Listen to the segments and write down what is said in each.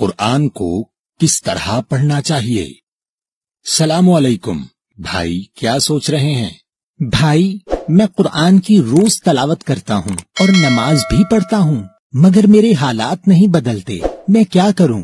कुरान को किस तरह पढ़ना चाहिए। सलाम अलैकुम। भाई क्या सोच रहे हैं? भाई, मैं कुरान की रोज तलावत करता हूँ और नमाज भी पढ़ता हूँ, मगर मेरे हालात नहीं बदलते। मैं क्या करूँ?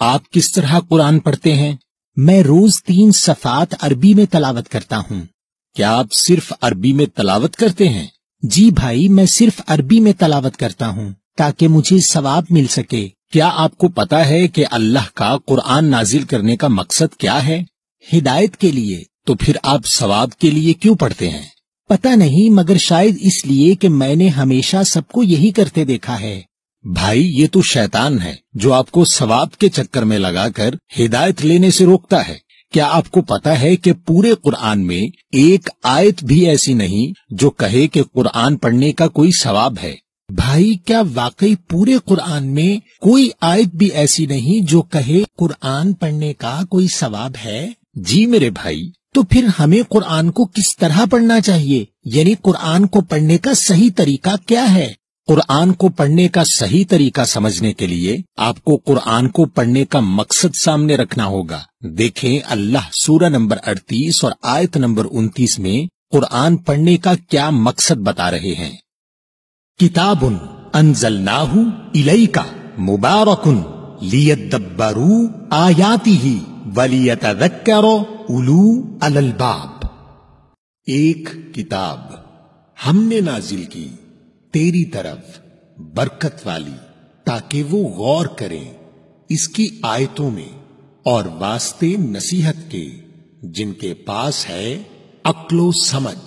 आप किस तरह कुरान पढ़ते हैं? मैं रोज 3 सफ़ात अरबी में तलावत करता हूँ। क्या आप सिर्फ अरबी में तलावत करते हैं? जी भाई, मैं सिर्फ अरबी में तलावत करता हूँ ताकि मुझे सवाब मिल सके। क्या आपको पता है कि अल्लाह का कुरान नाजिल करने का मकसद क्या है? हिदायत के लिए। तो फिर आप सवाब के लिए क्यों पढ़ते हैं? पता नहीं, मगर शायद इसलिए कि मैंने हमेशा सबको यही करते देखा है। भाई, ये तो शैतान है जो आपको सवाब के चक्कर में लगाकर हिदायत लेने से रोकता है। क्या आपको पता है कि पूरे कुरान में एक आयत भी ऐसी नहीं जो कहे कि कुरान पढ़ने का कोई सवाब है? भाई, क्या वाकई पूरे कुरान में कोई आयत भी ऐसी नहीं जो कहे कुरान पढ़ने का कोई सवाब है? जी मेरे भाई। तो फिर हमें कुरान को किस तरह पढ़ना चाहिए, यानी कुरान को पढ़ने का सही तरीका क्या है? कुरान को पढ़ने का सही तरीका समझने के लिए आपको कुरान को पढ़ने का मकसद सामने रखना होगा। देखें, अल्लाह सूरा नंबर 38 और आयत नंबर 29 में कुरान पढ़ने का क्या मकसद बता रहे हैं। किताबुन अंज़लनाहु इलैका मुबारकुन लियद्दब्बरू आयातिही वलियतज़क्करू उलू अलअल्बाब। एक किताब हमने नाजिल की तेरी तरफ बरकत वाली, ताकि वो गौर करें इसकी आयतों में और वास्ते नसीहत के जिनके पास है अक्लो समझ।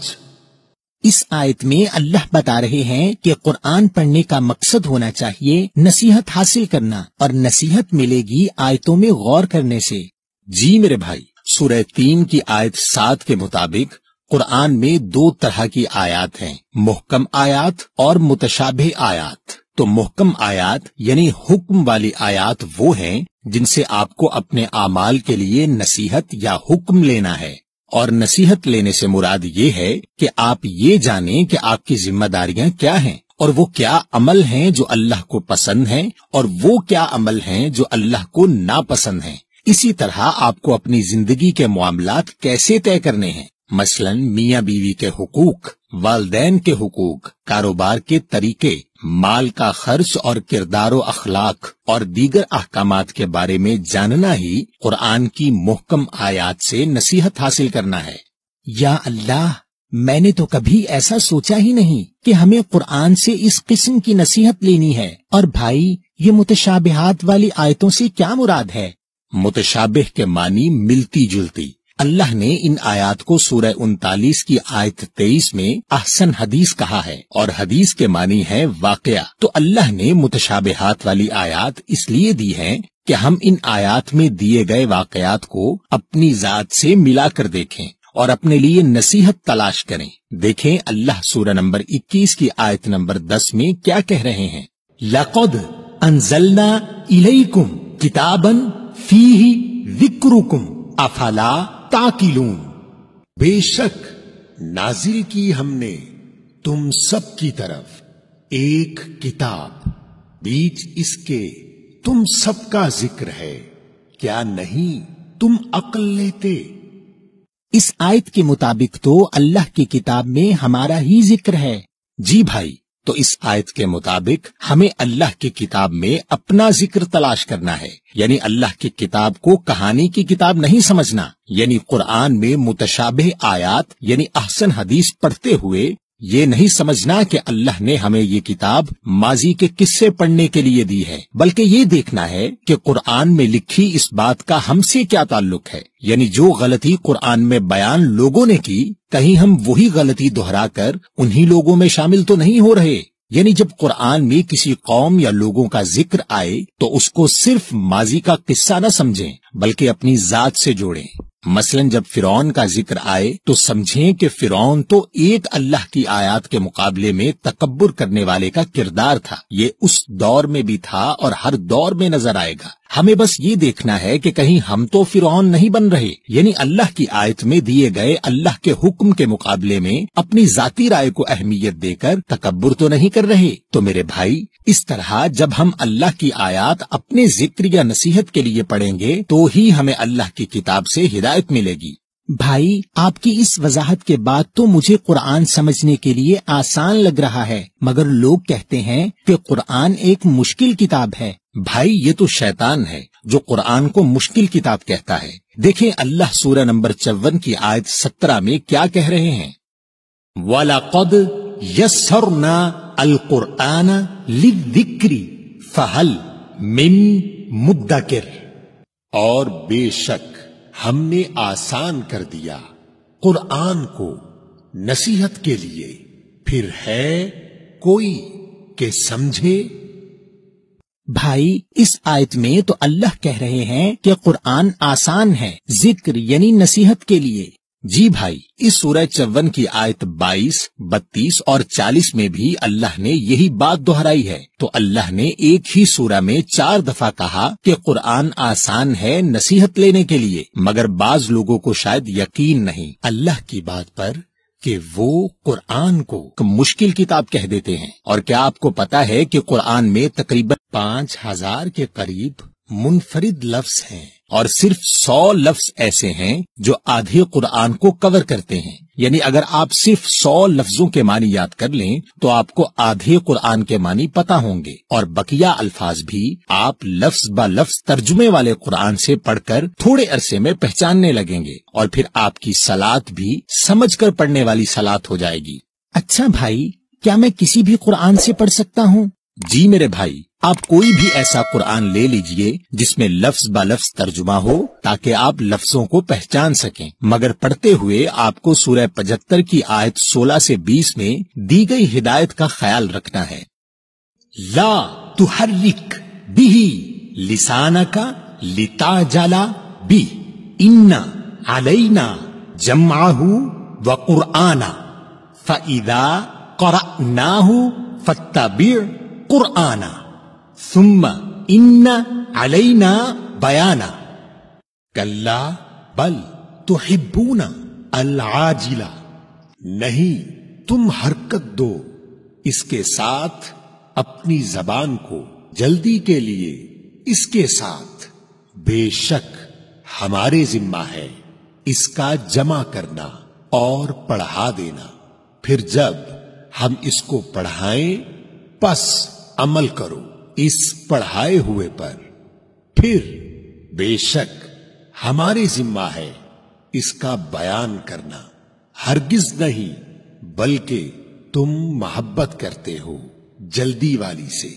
इस आयत में अल्लाह बता रहे हैं कि कुरान पढ़ने का मकसद होना चाहिए नसीहत हासिल करना, और नसीहत मिलेगी आयतों में गौर करने से। जी मेरे भाई, सूरह 3 की आयत 7 के मुताबिक कुरान में 2 तरह की आयात हैं, मुहकम आयात और मुतशाबिह आयात। तो मुहकम आयात यानी हुक्म वाली आयात वो हैं जिनसे आपको अपने आमाल के लिए नसीहत या हुक्म लेना है, और नसीहत लेने से मुराद ये है कि आप ये जानें कि आपकी जिम्मेदारियां क्या हैं, और वो क्या अमल हैं जो अल्लाह को पसंद हैं, और वो क्या अमल हैं जो अल्लाह को नापसंद हैं। इसी तरह आपको अपनी जिंदगी के मामलात कैसे तय करने हैं, मसलन मियाँ बीवी के हुकूक, वालदैन के हुकूक, कारोबार के तरीके, माल का खर्च और किरदारो अखलाक और दीगर अहकामात के बारे में जानना ही कुरान की मुहकम आयात से नसीहत हासिल करना है। या अल्लाह, मैंने तो कभी ऐसा सोचा ही नहीं कि हमें कुरान से इस किस्म की नसीहत लेनी है। और भाई, ये मुतशाबिहात वाली आयतों से क्या मुराद है? मुतशाबिह के मानी मिलती जुलती। अल्लाह ने इन आयात को सूरह 39 की आयत 23 में अहसन हदीस कहा है, और हदीस के मानी है वाकया। तो अल्लाह ने मुतशाबिहात वाली आयात इसलिए दी है कि हम इन आयात में दिए गए वाकयात को अपनी जात से मिलाकर देखें और अपने लिए नसीहत तलाश करें। देखें, अल्लाह सूरह नंबर 21 की आयत नंबर 10 में क्या कह रहे हैं। लक़द अंज़लना इलैकुम किताबन फीही ज़िक्रुकुम अफला ताकिलून। बेशक नाजिल की हमने तुम सब की तरफ एक किताब, बीच इसके तुम सबका जिक्र है, क्या नहीं तुम अक्ल लेते? इस आयत के मुताबिक तो अल्लाह की किताब में हमारा ही जिक्र है। जी भाई, तो इस आयत के मुताबिक हमें अल्लाह की किताब में अपना जिक्र तलाश करना है, यानी अल्लाह की किताब को कहानी की किताब नहीं समझना। यानी कुरान में मुतशाबिह आयात यानी अहसन हदीस पढ़ते हुए ये नहीं समझना कि अल्लाह ने हमें ये किताब माजी के किस्से पढ़ने के लिए दी है, बल्कि ये देखना है कि कुरान में लिखी इस बात का हमसे क्या ताल्लुक है। यानी जो गलती कुरान में बयान लोगों ने की, कहीं हम वही गलती दोहराकर उन्हीं लोगों में शामिल तो नहीं हो रहे। यानी जब कुरान में किसी कौम या लोगों का जिक्र आए तो उसको सिर्फ माजी का किस्सा न समझें, बल्कि अपनी जात से जोड़ें। मसलन जब फिरौन का जिक्र आए तो समझें कि फिरौन तो एक अल्लाह की आयत के मुकाबले में तकब्बुर करने वाले का किरदार था। ये उस दौर में भी था और हर दौर में नजर आएगा। हमें बस ये देखना है कि कहीं हम तो फिरौन नहीं बन रहे, यानी अल्लाह की आयत में दिए गए अल्लाह के हुक्म के मुकाबले में अपनी जाती राय को अहमियत देकर तकब्बुर तो नहीं कर रहे। तो मेरे भाई, इस तरह जब हम अल्लाह की आयत अपने जिक्र या नसीहत के लिए पढ़ेंगे तो ही हमें अल्लाह की किताब से हिदायत मिलेगी। भाई, आपकी इस वजाहत के बाद तो मुझे कुरान समझने के लिए आसान लग रहा है, मगर लोग कहते हैं कि कुरान एक मुश्किल किताब है। भाई, ये तो शैतान है जो कुरान को मुश्किल किताब कहता है। देखें अल्लाह सूरह नंबर 54 की आयत 17 में क्या कह रहे हैं, वलक़द यस्सरना अल कुरआन लिज़िक्रि फहल मिन मुद्दकिर, और बेशक हमने आसान कर दिया कुरआन को नसीहत के लिए, फिर है कोई के समझे। भाई, इस आयत में तो अल्लाह कह रहे हैं कि कुरान आसान है जिक्र यानी नसीहत के लिए। जी भाई, इस सूरह 54 की आयत 22, 32 और 40 में भी अल्लाह ने यही बात दोहराई है। तो अल्लाह ने एक ही सूरह में 4 दफा कहा कि कुरान आसान है नसीहत लेने के लिए, मगर बाज लोगों को शायद यकीन नहीं अल्लाह की बात पर कि वो कुरान को मुश्किल किताब कह देते हैं। और क्या आपको पता है कि कुरान में तकरीबन 5000 के करीब मुनफरिद लफ्ज हैं और सिर्फ 100 लफ्ज ऐसे हैं जो आधे कुरान को कवर करते हैं। यानी अगर आप सिर्फ 100 लफ्जों के मानी याद कर लें तो आपको आधे कुरान के मानी पता होंगे, और बकिया अल्फाज भी आप लफ्ज ब लफ्ज तर्जुमे वाले कुरान से पढ़कर थोड़े अरसे में पहचानने लगेंगे, और फिर आपकी सलात भी समझकर पढ़ने वाली सलात हो जाएगी। अच्छा भाई, क्या मैं किसी भी कुरान से पढ़ सकता हूँ? जी मेरे भाई, आप कोई भी ऐसा कुरान ले लीजिए जिसमें लफ्ज ब लफ्ज तर्जुमा हो, ताकि आप लफ्जों को पहचान सकें, मगर पढ़ते हुए आपको सूरह 75 की आयत 16 से 20 में दी गई हिदायत का ख्याल रखना है। ला तुहर्रिक बिही लिसानका लिताजला बी इन्ना अलैना जम्अहू व कुरआना फइदा क़रअनाहू फत्तबि' कुरआना सुम्मा इन्ना अलैना बयाना कल्ला बल तुहिब्बूना अल आजिला, नहीं तुम हरकत दो इसके साथ अपनी जबान को जल्दी के लिए, इसके साथ बेशक हमारे जिम्मा है इसका जमा करना और पढ़ा देना, फिर जब हम इसको पढ़ाएं बस अमल करो इस पढ़ाए हुए पर, फिर बेशक हमारे जिम्मा है इसका बयान करना, हरगिज नहीं बल्कि तुम मोहब्बत करते हो जल्दी वाली से।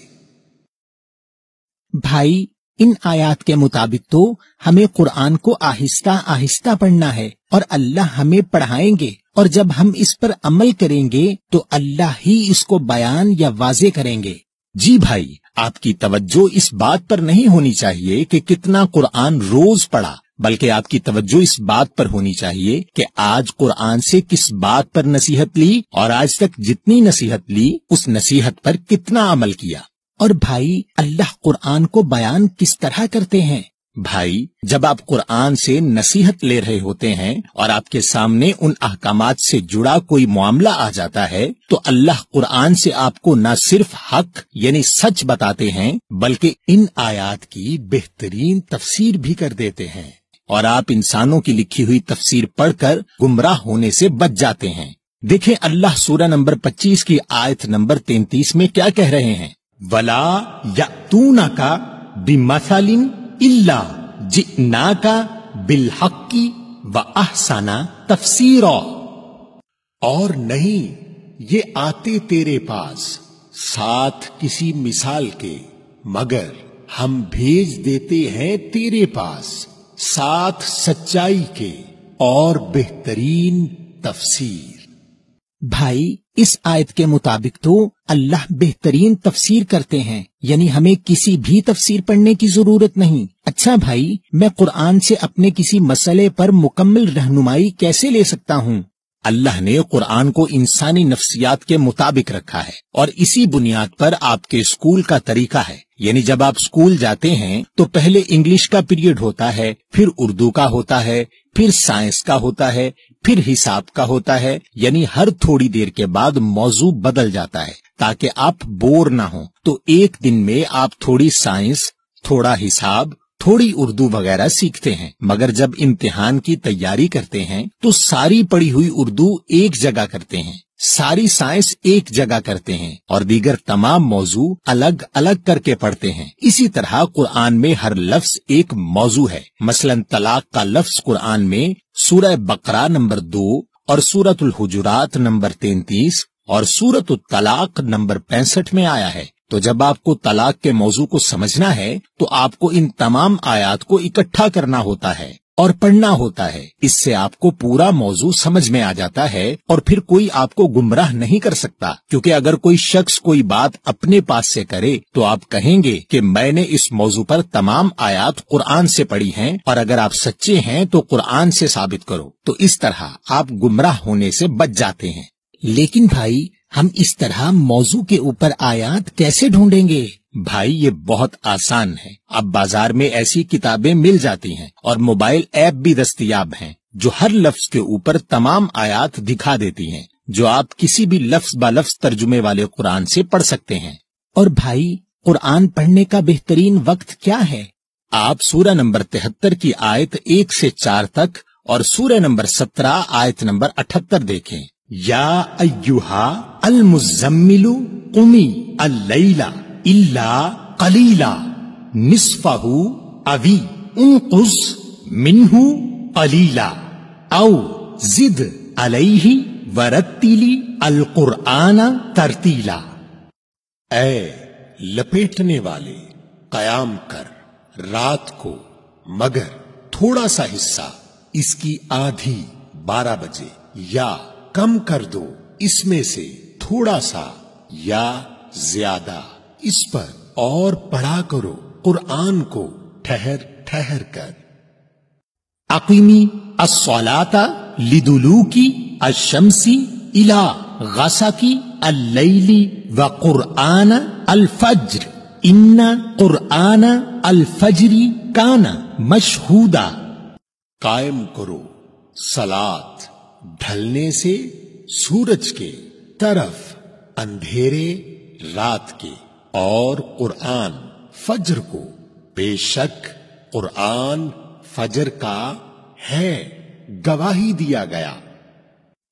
भाई, इन आयात के मुताबिक तो हमें कुरान को आहिस्ता आहिस्ता पढ़ना है और अल्लाह हमें पढ़ाएंगे, और जब हम इस पर अमल करेंगे तो अल्लाह ही इसको बयान या वाजे करेंगे। जी भाई, आपकी तवज्जो इस बात पर नहीं होनी चाहिए कि कितना कुरान रोज पढ़ा, बल्कि आपकी तवज्जो इस बात पर होनी चाहिए कि आज कुरान से किस बात पर नसीहत ली और आज तक जितनी नसीहत ली उस नसीहत पर कितना अमल किया। और भाई, अल्लाह कुरान को बयान किस तरह करते हैं? भाई, जब आप कुरान से नसीहत ले रहे होते हैं और आपके सामने उन अहकामात से जुड़ा कोई मामला आ जाता है तो अल्लाह कुरान से आपको न सिर्फ हक यानी सच बताते हैं, बल्कि इन आयात की बेहतरीन तफसीर भी कर देते हैं, और आप इंसानों की लिखी हुई तफसीर पढ़कर गुमराह होने से बच जाते हैं। देखें अल्लाह सूरह नंबर 25 की आयत नंबर 33 में क्या कह रहे हैं, वला यअतूनका बिमसलिन इल्ला जिनाका बिलहक्की व अहसना तफसीरा, और नहीं ये आते तेरे पास साथ किसी मिसाल के, मगर हम भेज देते हैं तेरे पास साथ सच्चाई के और बेहतरीन तफसीर। भाई, इस आयत के मुताबिक तो अल्लाह बेहतरीन तफसीर करते हैं, यानी हमें किसी भी तफसीर पढ़ने की जरूरत नहीं। अच्छा भाई, मैं कुरान से अपने किसी मसले पर मुकम्मल रहनुमाई कैसे ले सकता हूँ? اللہ نے قرآن کو انسانی نفسیات کے مطابق رکھا ہے اور اسی بنیاد پر آپ کے اسکول کا طریقہ ہے. یعنی جب آپ اسکول جاتے ہیں تو پہلے انگلش کا پیریڈ ہوتا ہے، پھر اردو کا ہوتا ہے، پھر سائنس کا ہوتا ہے، پھر حساب کا ہوتا ہے. یعنی ہر تھوڑی دیر کے بعد موضوع بدل جاتا ہے تاکہ آپ بور نہ ہوں. تو ایک دن میں آپ تھوڑی سائنس، تھوڑا حساب، تھوڑی اردو وغیرہ سیکھتے ہیں، مگر جب امتحان کی تیاری کرتے ہیں تو ساری پڑھی ہوئی اردو ایک جگہ کرتے ہیں، ساری سائنس ایک جگہ کرتے ہیں اور دیگر تمام موضوع الگ الگ کر کے پڑھتے ہیں. اسی طرح قرآن میں ہر لفظ ایک موضوع ہے. مثلا طلاق کا لفظ قرآن میں سورہ بقرہ نمبر 2 اور سورۃ الحجرات نمبر 33 اور سورۃ الطلاق نمبر 65 میں آیا ہے. تو جب آپ کو طلاق کے موضوع کو سمجھنا ہے تو آپ کو ان تمام آیات کو اکٹھا کرنا ہوتا ہے اور پڑھنا ہوتا ہے. اس سے آپ کو پورا موضوع سمجھ میں آ جاتا ہے اور پھر کوئی آپ کو گمراہ نہیں کر سکتا، کیونکہ اگر کوئی شخص کوئی بات اپنے پاس سے کرے تو آپ کہیں گے کہ میں نے اس موضوع پر تمام آیات قرآن سے پڑھی ہیں، اور اگر آپ سچے ہیں تو قرآن سے ثابت کرو. تو اس طرح آپ گمراہ ہونے سے بچ جاتے ہیں. لیکن بھائی ہم اس طرح موضوع کے اوپر آیات کیسے ڈھونڈیں گے؟ بھائی یہ بہت آسان ہے. اب بازار میں ایسی کتابیں مل جاتی ہیں اور موبائل ایپ بھی دستیاب ہیں جو ہر لفظ کے اوپر تمام آیات دکھا دیتی ہیں، جو آپ کسی بھی لفظ با لفظ ترجمے والے قرآن سے پڑھ سکتے ہیں. اور بھائی قرآن پڑھنے کا بہترین وقت کیا ہے؟ آپ سورہ نمبر 73 کی آیت 1 سے 4 تک اور سورہ نمبر 17 آیت نمبر 78 دیکھیں. یا ایہا المزمل قمی اللیل الا قلیلا نصفہ اوی انقص منہ قلیلا او زد علیہ ورتلی القرآن ترتیلا. اے لپیٹنے والے، قیام کر رات کو مگر تھوڑا سا حصہ، اس کی آدھی 12 بجے، یا کم کر دو اس میں سے تھوڑا سا یا زیادہ، اس پر اور پڑھا کرو قرآن کو ٹھہر ٹھہر کر. اقیمی الصلاۃ لدلوک الشمس الی غسق اللیل وقرآن الفجر ان قرآن الفجر کان مشہودا. قائم کرو صلاۃ ڈھلنے سے سورج کے طرف اندھیرے رات کے، اور قرآن فجر کو، بے شک قرآن فجر کا ہے گواہی دیا گیا.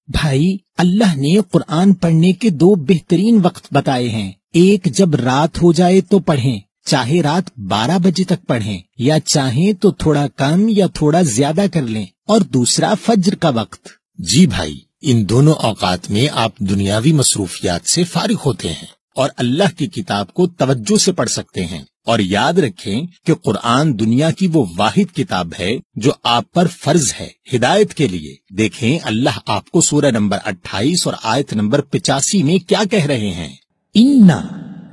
بھائی اللہ نے قرآن پڑھنے کے 2 بہترین وقت بتائے ہیں. ایک جب رات ہو جائے تو پڑھیں، چاہے رات 12 بجے تک پڑھیں یا چاہیں تو تھوڑا کم یا تھوڑا زیادہ کر لیں، اور دوسرا فجر کا وقت. جی بھائی، ان دونوں اوقات میں آپ دنیاوی مصروفیات سے فارغ ہوتے ہیں اور اللہ کی کتاب کو توجہ سے پڑھ سکتے ہیں. اور یاد رکھیں کہ قرآن دنیا کی وہ واحد کتاب ہے جو آپ پر فرض ہے ہدایت کے لیے. دیکھیں اللہ آپ کو سورہ نمبر 28 اور آیت نمبر 85 میں کیا کہہ رہے ہیں. ان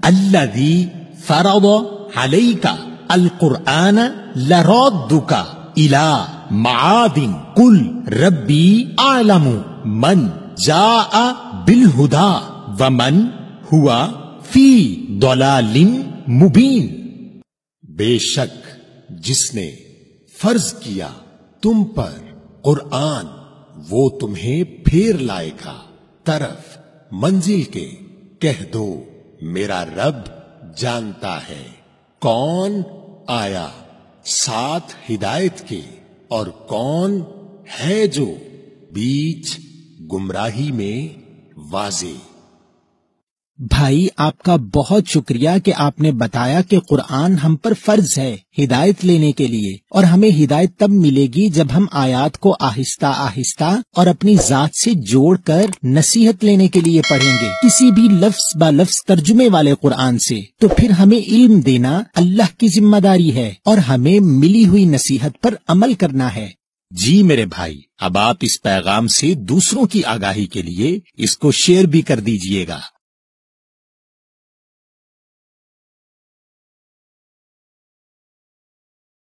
الذی فرض علیک القرآن لرادک الی معاد قل ربی اعلم من جاء بالہدی ومن ہوا فی ضلال مبین. بے شک جس نے فرض کیا تم پر قرآن، وہ تمہیں پھیر لائے گا طرف منزل کے. کہہ دو میرا رب جانتا ہے کون آیا ساتھ ہدایت کے اور کون ہے جو بیچ گمراہی میں واضح. بھائی آپ کا بہت شکریہ کہ آپ نے بتایا کہ قرآن ہم پر فرض ہے ہدایت لینے کے لیے، اور ہمیں ہدایت تب ملے گی جب ہم آیات کو آہستہ آہستہ اور اپنی ذات سے جوڑ کر نصیحت لینے کے لیے پڑھیں گے کسی بھی لفظ با لفظ ترجمے والے قرآن سے. تو پھر ہمیں علم دینا اللہ کی ذمہ داری ہے اور ہمیں ملی ہوئی نصیحت پر عمل کرنا ہے. جی میرے بھائی، اب آپ اس پیغام سے دوسروں کی آگاہی کے لیے اس کو شیئر بھی کر دیجئے گا.